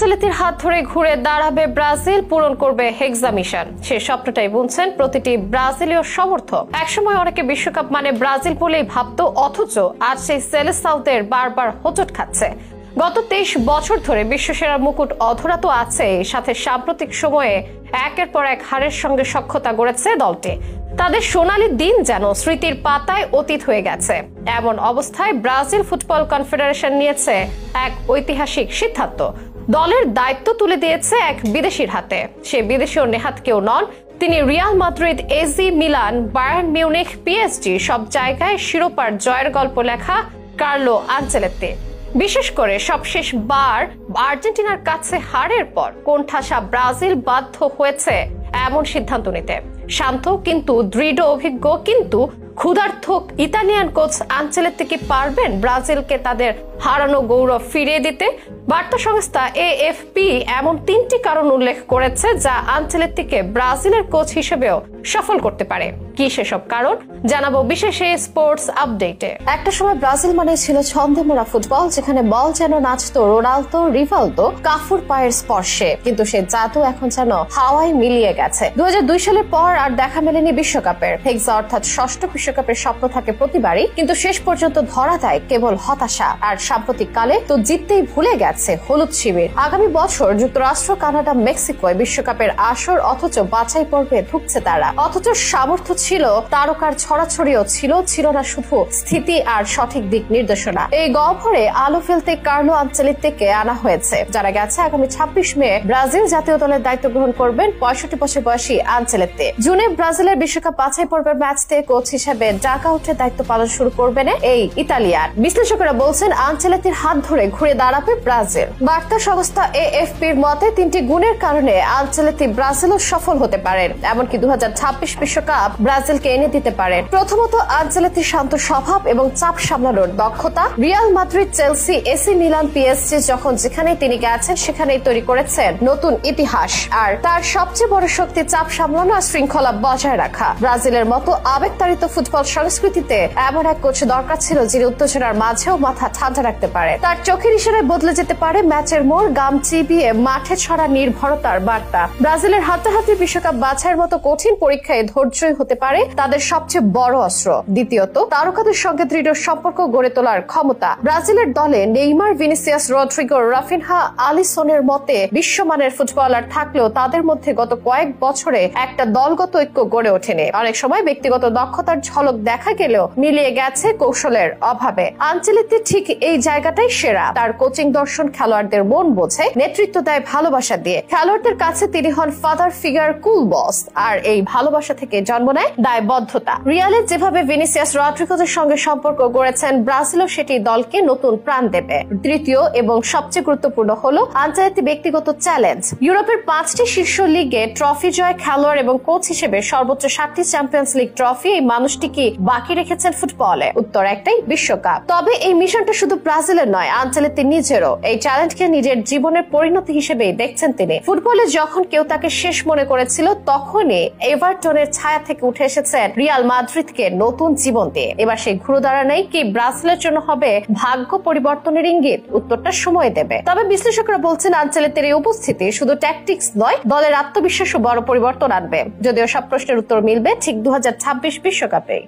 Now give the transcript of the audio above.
আনচেলত্তির হাত ধরে ঘুরে দাঁড়াবে ব্রাজিল, পূরণ করবে হেক্সা মিশন। সে স্বপ্নটাই বুনছেন প্রতিটি ব্রাজিলীয় সমর্থক। একসময় অনেকে বিশ্বকাপ মানে ব্রাজিল বলেই ভাবত, অথচ আজ সেই সেলেসাওদের বারবার হোঁচট খাচ্ছে। গত 23 বছর ধরে বিশ্বসেরার মুকুট অধরা তো আছে, সাথে সাম্প্রতিক সময়ে একের পর এক হারের সঙ্গে সখ্যতা গড়েছে দলটি। তাদের সোনালী দিন যেন স্মৃতির পাতায় অতীত হয়ে গেছে। এমন অবস্থায় ব্রাজিল ফুটবল কনফেডারেশন নিয়েছে এক ঐতিহাসিক সিদ্ধান্ত। দলের দায়িত্ব তুলে দিয়েছে এক বিদেশির হাতে। সে বিদেশীয় নেহাত কেউ নন, তিনি Real Madrid, AC Milan, Bayern Munich, PSG সব জায়গায় শিরোপার জয়ের গল্প লেখা কার্লো আনচেলত্তি। বিশেষ করে সবশেষ বার আর্জেন্টিনার কাছে হারের পর কোণঠাসা ব্রাজিল বাধ্য হয়েছে এমন সিদ্ধান্ত নিতে। শান্ত কিন্তু দৃঢ়, অভিজ্ঞ কিন্তু ক্ষুধার্ত ইতালিয়ান কোচ আনচেলত্তি কি পারবেন ব্রাজিলকে তাদের হারানো গৌরব ফিরিয়ে দিতে? বার্তা সংস্থা এএফপি এমন 3টি কারণ উল্লেখ করেছে যা আনচেলত্তিকে ব্রাজিলের কোচ হিসেবেও সফল করতে পারে। কি সেসব কারণ জানাবো বিশেষে স্পোর্টস আপডেটে। একটা সময় ব্রাজিল মানে ছিল ছন্দে মোড়া ফুটবল, যেখানে বল যেন নাচতো রোনালদো, রিভালদো, কাফুর পায়ের স্পর্শে। কিন্তু সে জাদু এখন যেন হাওয়ায় মিলিয়ে গেছে। 2002 সালের পর আর দেখা মেলেনি বিশ্বকাপের। হেক্সা অর্থাৎ ষষ্ঠ বিশ্বকাপের স্বপ্ন থাকে প্রতিবারই, কিন্তু শেষ পর্যন্ত ধরা দেয় কেবল হতাশা। আর সাম্প্রতিক কালে তো জিততেই ভুলে গেছে হলুদ শিবির। আগামী বছর যুক্তরাষ্ট্র, কানাডা, মেক্সিকোয় বিশ্বকাপের আসর, অথচ বাছাই পর্বে ঢুকছে তারা। অথচ সামর্থ্য ছিল, তারকার ছড়াছড়িও ছিল না শুধু স্থিতি আর সঠিক দিক নির্দেশনা। এই গহ্বরে আলো ফেলতে কার্লো আনচেলত্তিকে আনা হয়েছে। যারা গেছে আগামী 26 মে ব্রাজিল জাতীয় দলের দায়িত্ব গ্রহণ করবেন 65 বছর বয়সী আনচেলত্তি। জুনে ব্রাজিলের বিশ্বকাপ বাছাই পর্বের ম্যাচে কোচ হিসেবে ডাক আউটের দায়িত্ব পালন শুরু করবেন এই ইতালিয়ান। বিশ্লেষকেরা বলছেন আনচেলত্তির হাত ধরে ঘুরে দাঁড়াবে ব্রাজিল। বার্তা সংস্থা এএফপির মতে 3টি গুণের কারণে আনচেলত্তি ব্রাজিলও সফল হতে পারেন, এমনকি 2026 বিশ্বকাপ ব্রাজিলকে এনে দিতে পারেন। প্রথমত, আনচেলত্তির শান্ত স্বভাব এবং চাপ সামলানোর দক্ষতা। Real Madrid, Chelsea, AC Milan, PSG যখন যেখানেই তিনি গেছেন সেখানেই তৈরি করেছেন নতুন ইতিহাস। আর তার সবচেয়ে বড় শক্তি চাপ সামলানো আর শৃঙ্খলা বজায় রাখা। ব্রাজিলের মতো আবেগতাড়িত ফুটবল সংস্কৃতিতে এমন এক কোচ দরকার ছিল যিনি উত্তেজনার মাঝেও মাথা ঠান্ডা রাখতে পারে। তার চোখের ইশারায় বদলে যেতে পারে ম্যাচের মোড়, গাম চিবিয়ে মাঠে ছড়া নির্ভরতার বার্তা। ব্রাজিলের হাতাহাতি বিশ্বকাপ বাছাইয়ের মতো কঠিন পরীক্ষায় ধৈর্যই হতে পারে তাদের সবচেয়ে বড় অস্ত্র। দ্বিতীয়ত, তারকাদের সঙ্গে দৃঢ় সম্পর্ক গড়ে তোলার ক্ষমতা। ব্রাজিলের দলে নেইমার, ভিনিসিয়াস, রদ্রিগো, রাফিনহা, আলিসনের মতে বিশ্বমানের ফুটবলার থাকলেও তাদের মধ্যে গত কয়েক বছরে একটা দলগত ঐক্য গড়ে ওঠেনি। অনেক সময় ব্যক্তিগত দক্ষতার ঝলক দেখা গেলেও মিলিয়ে গেছে কৌশলের অভাবে। আনচেলত্তি ঠিক এই জায়গাটাই সেরা। তার কোচিং দর্শন খেলোয়াড়দের মন বোঝে, নেতৃত্ব দেয় ভালোবাসা দিয়ে। খেলোয়াড়দের কাছে তিনি হন ফাদার ফিগার, কুল বস। আর এই ভালোবাসা থেকে জন্ম নেয় দায়বদ্ধতা। রিয়ালের যেভাবে ভিনিসিয়াস, রদ্রিগোদের সঙ্গে সম্পর্ক গড়েছেন, ব্রাজিলও সেটি দলকে নতুন প্রাণ দেবে। তৃতীয় এবং সবচেয়ে গুরুত্বপূর্ণ হলো আনচেলত্তি ব্যক্তিগত চ্যালেঞ্জ। ইউরোপের 5টি শীর্ষ লিগে ট্রফি জয় খেলোয়াড় এবং কোচ হিসেবে সর্বোচ্চ 7টি চ্যাম্পিয়ন্স লিগ ট্রফি এই মানুষটি কি বাকি রেখেছেন ফুটবলে? উত্তর একটাই, বিশ্বকাপ। তবে এই মিশনটা শুধু ব্রাজিলের নয়, আনচেলত্তি নিজেরও। এই চ্যালেঞ্জকে নিজের জীবনের পরিণতি হিসেবেই দেখছেন তিনি। ফুটবলে যখন কেউ তাকে শেষ মনে করেছিল, তখনই এভারটনের ছায়া থেকে উঠে এসেছেন রিয়াল মাদ্রিদকে নতুন জীবন দিয়ে। এবার সেই ঘুরে দাঁড়ানোই কি ব্রাজিলের জন্য হবে ভাগ্য পরিবর্তনের ইঙ্গিত? উত্তরটা সময় দেবে। তবে বিশ্লেষকরা বলছেন আনচেলত্তির এই উপস্থিতি শুধু ট্যাকটিক্স নয়, দলের আত্মবিশ্বাসও বড় পরিবর্তন আনবে। যদিও সব প্রশ্নের উত্তর মিলবে ঠিক 2026 বিশ্বকাপে।